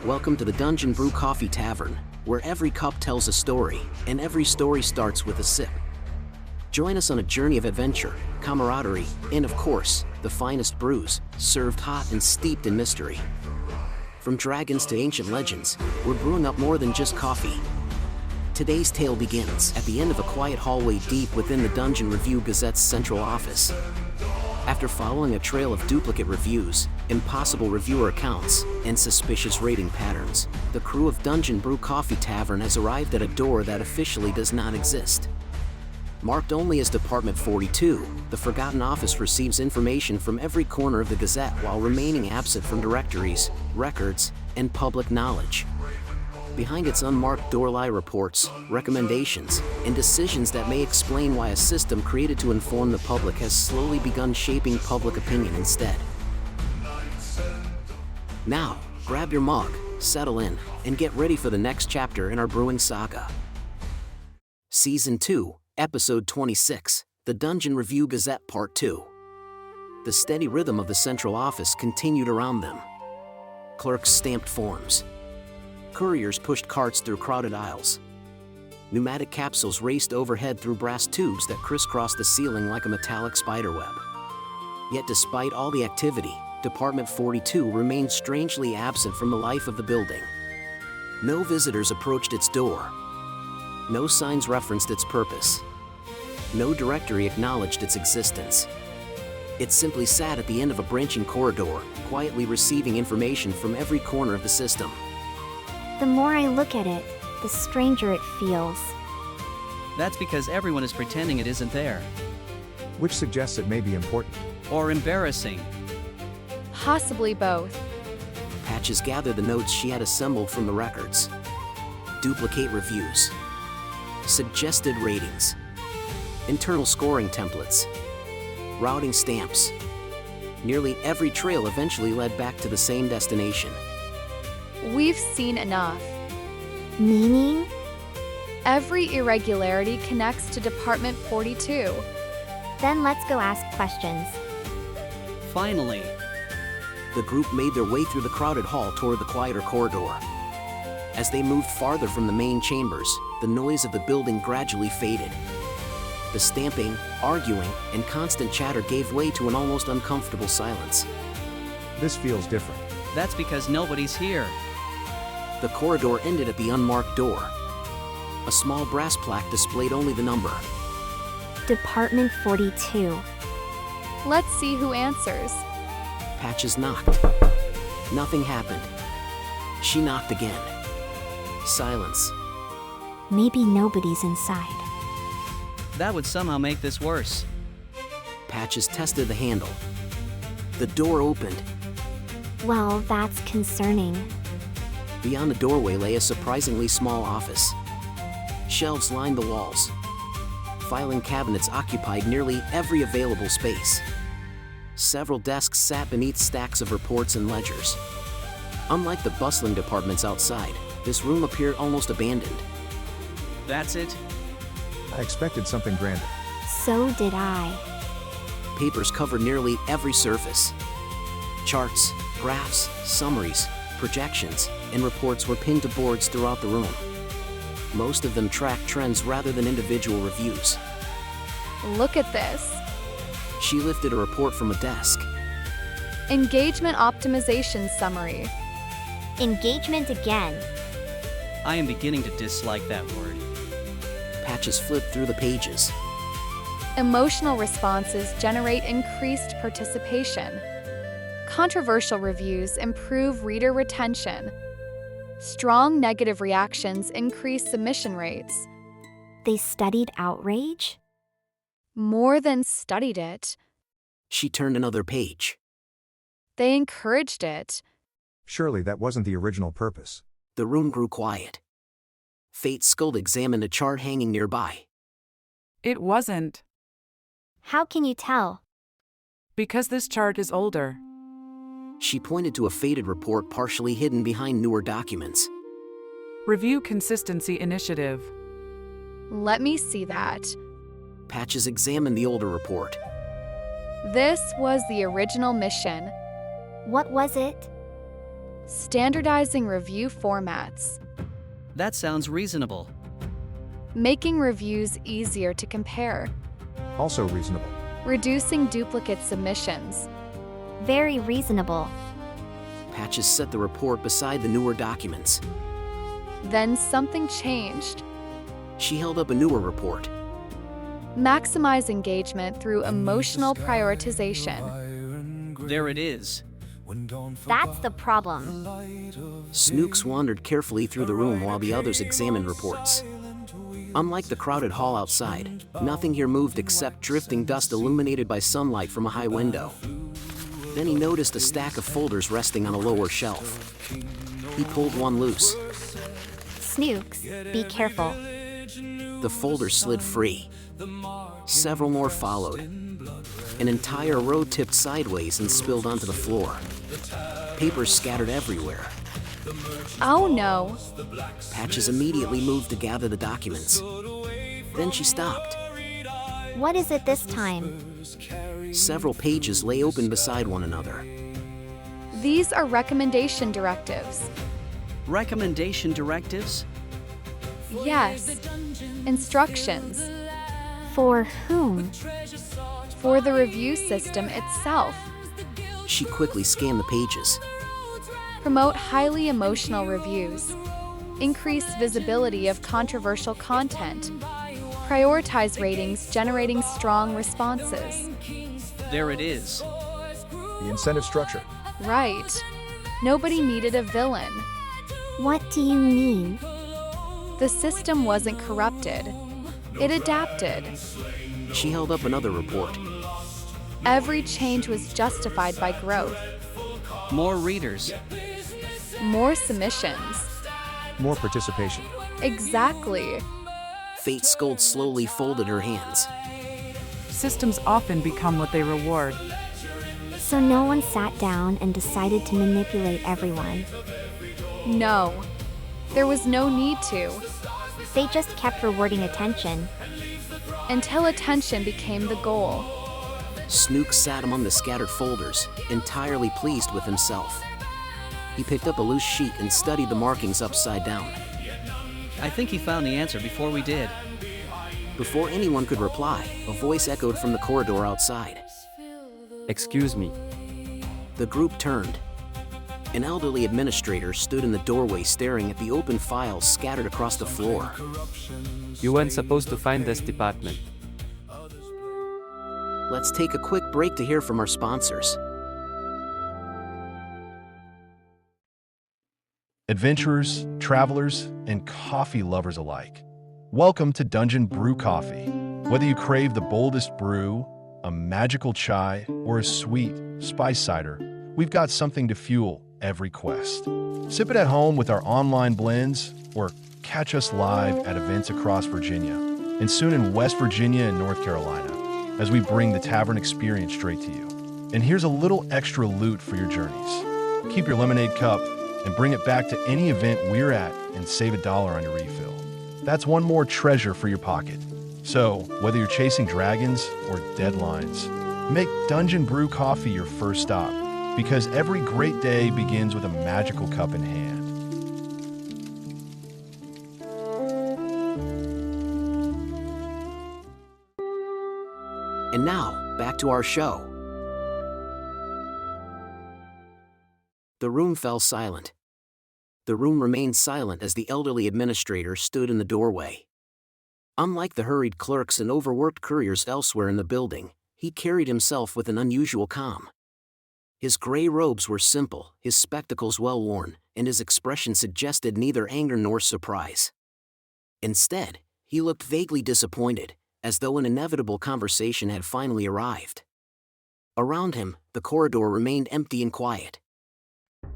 Welcome to the Dungeon Brew Coffee Tavern, where every cup tells a story, and every story starts with a sip. Join us on a journey of adventure, camaraderie, and of course, the finest brews, served hot and steeped in mystery. From dragons to ancient legends, we're brewing up more than just coffee. Today's tale begins at the end of a quiet hallway deep within the Dungeon Review Gazette's central office. After following a trail of duplicate reviews, impossible reviewer accounts, and suspicious rating patterns, the crew of Dungeon Brew Coffee Tavern has arrived at a door that officially does not exist. Marked only as Department 42, the Forgotten Office receives information from every corner of the Gazette while remaining absent from directories, records, and public knowledge. Behind its unmarked door lie reports, recommendations, and decisions that may explain why a system created to inform the public has slowly begun shaping public opinion instead. Now, grab your mug, settle in, and get ready for the next chapter in our brewing saga. Season 2, Episode 26, The Dungeon Review Gazette Part 2. The steady rhythm of the central office continued around them. Clerks stamped forms. Couriers pushed carts through crowded aisles. Pneumatic capsules raced overhead through brass tubes that crisscrossed the ceiling like a metallic spiderweb. Yet despite all the activity, Department 42 remained strangely absent from the life of the building. No visitors approached its door. No signs referenced its purpose. No directory acknowledged its existence. It simply sat at the end of a branching corridor, quietly receiving information from every corner of the system. The more I look at it, the stranger it feels. That's because everyone is pretending it isn't there. Which suggests it may be important. Or embarrassing. Possibly both. Patches gathered the notes she had assembled from the records. Duplicate reviews. Suggested ratings. Internal scoring templates. Routing stamps. Nearly every trail eventually led back to the same destination. We've seen enough. Meaning? Every irregularity connects to Department 42. Then let's go ask questions. Finally. The group made their way through the crowded hall toward the quieter corridor. As they moved farther from the main chambers, the noise of the building gradually faded. The stamping, arguing, and constant chatter gave way to an almost uncomfortable silence. This feels different. That's because nobody's here. The corridor ended at the unmarked door. A small brass plaque displayed only the number. Department 42. Let's see who answers. Patches knocked. Nothing happened. She knocked again. Silence. Maybe nobody's inside. That would somehow make this worse. Patches tested the handle. The door opened. Well, that's concerning. Beyond the doorway lay a surprisingly small office. Shelves lined the walls. Filing cabinets occupied nearly every available space. Several desks sat beneath stacks of reports and ledgers. Unlike the bustling departments outside, this room appeared almost abandoned. That's it? I expected something grander. So did I. Papers covered nearly every surface. Charts, graphs, summaries, projections, and reports were pinned to boards throughout the room. Most of them tracked trends rather than individual reviews. Look at this. She lifted a report from a desk. Engagement optimization summary. Engagement again. I am beginning to dislike that word. Patches flipped through the pages. Emotional responses generate increased participation. Controversial reviews improve reader retention. Strong negative reactions increase submission rates. They studied outrage? More than studied it. She turned another page. They encouraged it. Surely that wasn't the original purpose. The room grew quiet. Fate Skuld examined a chart hanging nearby. It wasn't, How can you tell? because this chart is older. She pointed to a faded report partially hidden behind newer documents. Review Consistency Initiative. Let me see that. Patches examined the older report. This was the original mission. What was it? Standardizing review formats. That sounds reasonable. Making reviews easier to compare. Also reasonable. Reducing duplicate submissions. Very reasonable. Patches set the report beside the newer documents. Then something changed. She held up a newer report. Maximize engagement through emotional prioritization. There it is. That's the problem. Snooks wandered carefully through the room while the others examined reports. Unlike the crowded hall outside, nothing here moved except drifting dust illuminated by sunlight from a high window. Then he noticed a stack of folders resting on a lower shelf. He pulled one loose. Snooks, be careful. The folder slid free. Several more followed. An entire row tipped sideways and spilled onto the floor. Papers scattered everywhere. Oh no! Patches immediately moved to gather the documents. Then she stopped. What is it this time? Several pages lay open beside one another. These are recommendation directives. Recommendation directives? Yes. Instructions. For whom? For the review system itself. She quickly scanned the pages. Promote highly emotional reviews. Increase visibility of controversial content. Prioritize ratings generating strong responses. There it is. The incentive structure. Right. Nobody needed a villain. What do you mean? The system wasn't corrupted. It adapted. She held up another report. Every change was justified by growth. More readers. More submissions. More participation. Exactly. Fate Skuld slowly folded her hands. Systems often become what they reward. So no one sat down and decided to manipulate everyone. No. There was no need to. They just kept rewarding attention. Until attention became the goal. Snooks sat among the scattered folders, entirely pleased with himself. He picked up a loose sheet and studied the markings upside down. I think he found the answer before we did. Before anyone could reply, a voice echoed from the corridor outside. Excuse me. The group turned. An elderly administrator stood in the doorway staring at the open files scattered across the floor. You weren't supposed to find this department. Let's take a quick break to hear from our sponsors. Adventurers, travelers, and coffee lovers alike. Welcome to Dungeon Brew Coffee. Whether you crave the boldest brew, a magical chai, or a sweet spice cider, we've got something to fuel every quest. Sip it at home with our online blends, or catch us live at events across Virginia, and soon in West Virginia and North Carolina, as we bring the tavern experience straight to you. And here's a little extra loot for your journeys. Keep your lemonade cup and bring it back to any event we're at and save $1 on your refill. That's one more treasure for your pocket. So, whether you're chasing dragons or deadlines, make Dungeon Brew Coffee your first stop, because every great day begins with a magical cup in hand. And now, back to our show. The room fell silent. The room remained silent as the elderly administrator stood in the doorway. Unlike the hurried clerks and overworked couriers elsewhere in the building, he carried himself with an unusual calm. His gray robes were simple, his spectacles well worn, and his expression suggested neither anger nor surprise. Instead, he looked vaguely disappointed, as though an inevitable conversation had finally arrived. Around him, the corridor remained empty and quiet.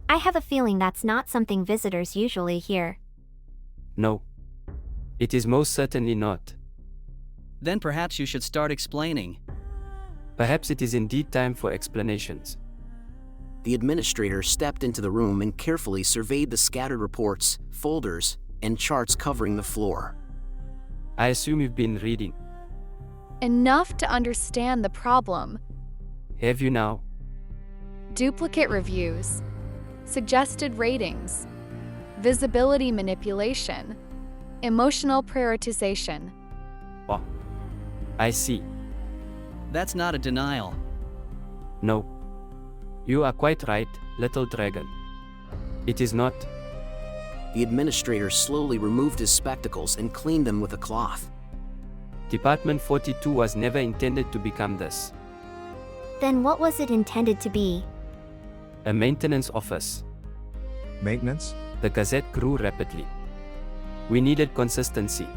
I have a feeling that's not something visitors usually hear. No. It is most certainly not. Then perhaps you should start explaining. Perhaps it is indeed time for explanations. The administrator stepped into the room and carefully surveyed the scattered reports, folders, and charts covering the floor. I assume you've been reading. Enough to understand the problem. Have you now? Duplicate reviews. suggested ratings, visibility manipulation, emotional prioritization. Oh. I see. That's not a denial. No. You are quite right, little dragon. It is not. The administrator slowly removed his spectacles and cleaned them with a cloth. Department 42 was never intended to become this. Then what was it intended to be? A maintenance office. Maintenance? The Gazette grew rapidly. We needed consistency,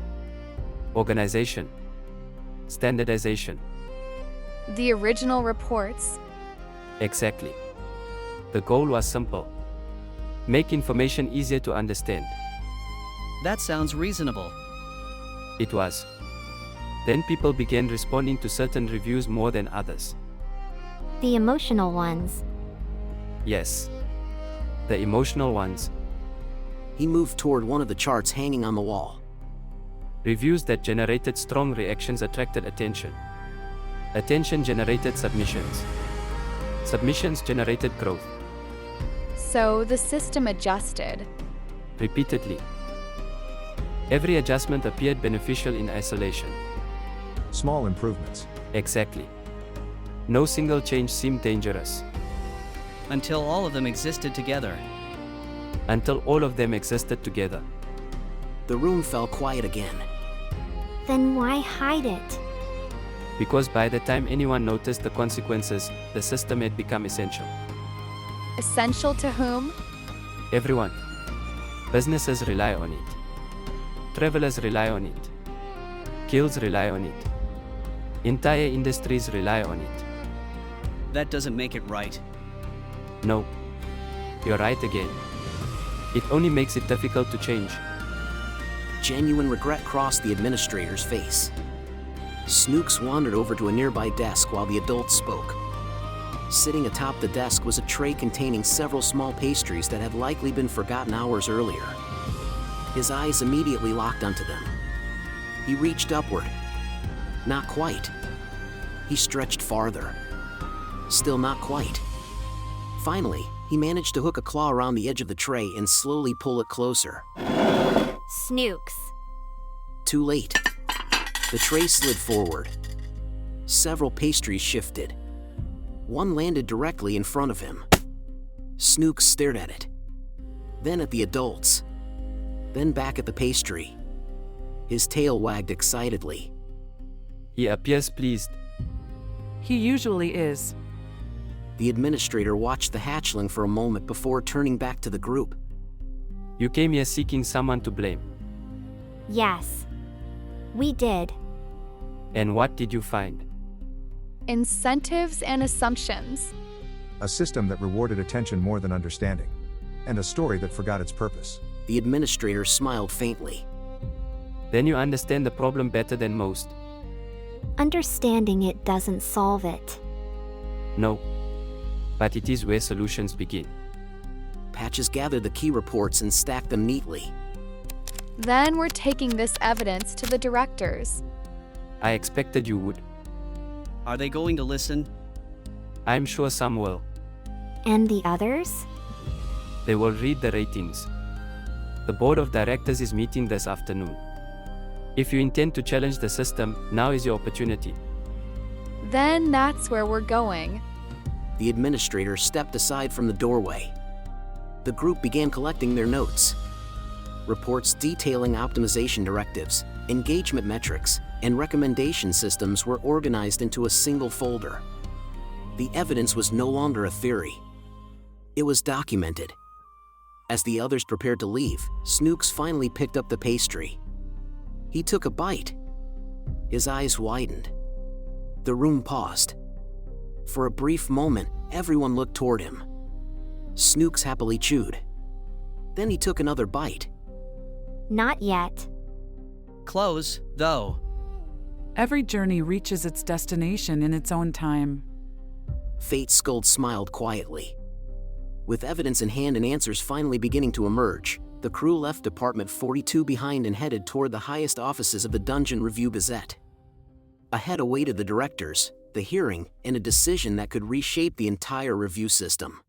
organization, standardization. The original reports. Exactly. The goal was simple. Make information easier to understand. That sounds reasonable. It was. Then people began responding to certain reviews more than others. The emotional ones. Yes. The emotional ones. He moved toward one of the charts hanging on the wall. Reviews that generated strong reactions attracted attention. Attention generated submissions. Submissions generated growth. So the system adjusted. Repeatedly. Every adjustment appeared beneficial in isolation. Small improvements. Exactly. No single change seemed dangerous. Until all of them existed together. Until all of them existed together. The room fell quiet again. Then why hide it? Because by the time anyone noticed the consequences, the system had become essential. Essential to whom? Everyone. Businesses rely on it. Travelers rely on it. Guilds rely on it. Entire industries rely on it. That doesn't make it right. No. You're right again. It only makes it difficult to change. Genuine regret crossed the administrator's face. Snooks wandered over to a nearby desk while the adult spoke. Sitting atop the desk was a tray containing several small pastries that had likely been forgotten hours earlier. His eyes immediately locked onto them. He reached upward. Not quite. He stretched farther. Still not quite. Finally, he managed to hook a claw around the edge of the tray and slowly pull it closer. Snooks. Too late. The tray slid forward. Several pastries shifted. One landed directly in front of him. Snooks stared at it. Then at the adults. Then back at the pastry. His tail wagged excitedly. He appears pleased. He usually is. The administrator watched the hatchling for a moment before turning back to the group. You came here seeking someone to blame. Yes. We did. And what did you find? Incentives and assumptions. A system that rewarded attention more than understanding. And a story that forgot its purpose. The administrator smiled faintly. Then you understand the problem better than most. Understanding it doesn't solve it. No. But it is where solutions begin. Patches gathered the key reports and stacked them neatly. Then we're taking this evidence to the directors. I expected you would. Are they going to listen? I'm sure some will. And the others? They will read the ratings. The board of directors is meeting this afternoon. If you intend to challenge the system, now is your opportunity. Then that's where we're going. The administrator stepped aside from the doorway. The group began collecting their notes. Reports detailing optimization directives, engagement metrics, and recommendation systems were organized into a single folder. The evidence was no longer a theory. It was documented. As the others prepared to leave, Snooks finally picked up the pastry. He took a bite. His eyes widened. The room paused. For a brief moment, everyone looked toward him. Snooks happily chewed. Then he took another bite. Not yet. Close, though. Every journey reaches its destination in its own time. Fate Skuld smiled quietly. With evidence in hand and answers finally beginning to emerge, the crew left Department 42 behind and headed toward the highest offices of the Dungeon Review Gazette. Ahead awaited the directors, the hearing, and a decision that could reshape the entire review system.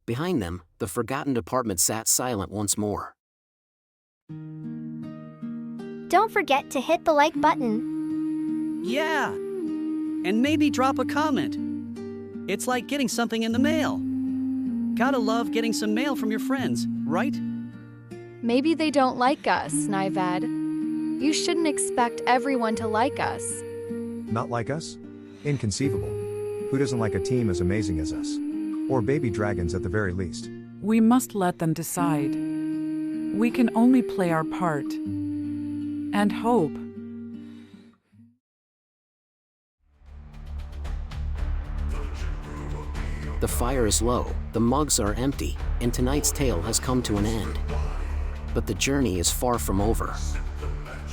Behind them, the forgotten department sat silent once more. Don't forget to hit the like button. Yeah! And maybe drop a comment. It's like getting something in the mail. Gotta love getting some mail from your friends, right? Maybe they don't like us, Nyved. You shouldn't expect everyone to like us. Not like us? Inconceivable. Who doesn't like a team as amazing as us? Or baby dragons at the very least. We must let them decide. We can only play our part. And hope. The fire is low, the mugs are empty, and tonight's tale has come to an end. But the journey is far from over.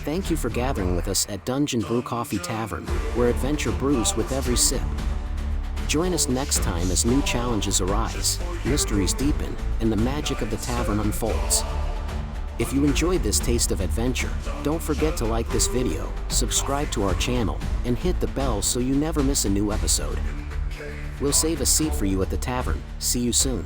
Thank you for gathering with us at Dungeon Brew Coffee Tavern, where adventure brews with every sip. Join us next time as new challenges arise, mysteries deepen, and the magic of the tavern unfolds. If you enjoyed this taste of adventure, don't forget to like this video, subscribe to our channel, and hit the bell so you never miss a new episode. We'll save a seat for you at the tavern. See you soon.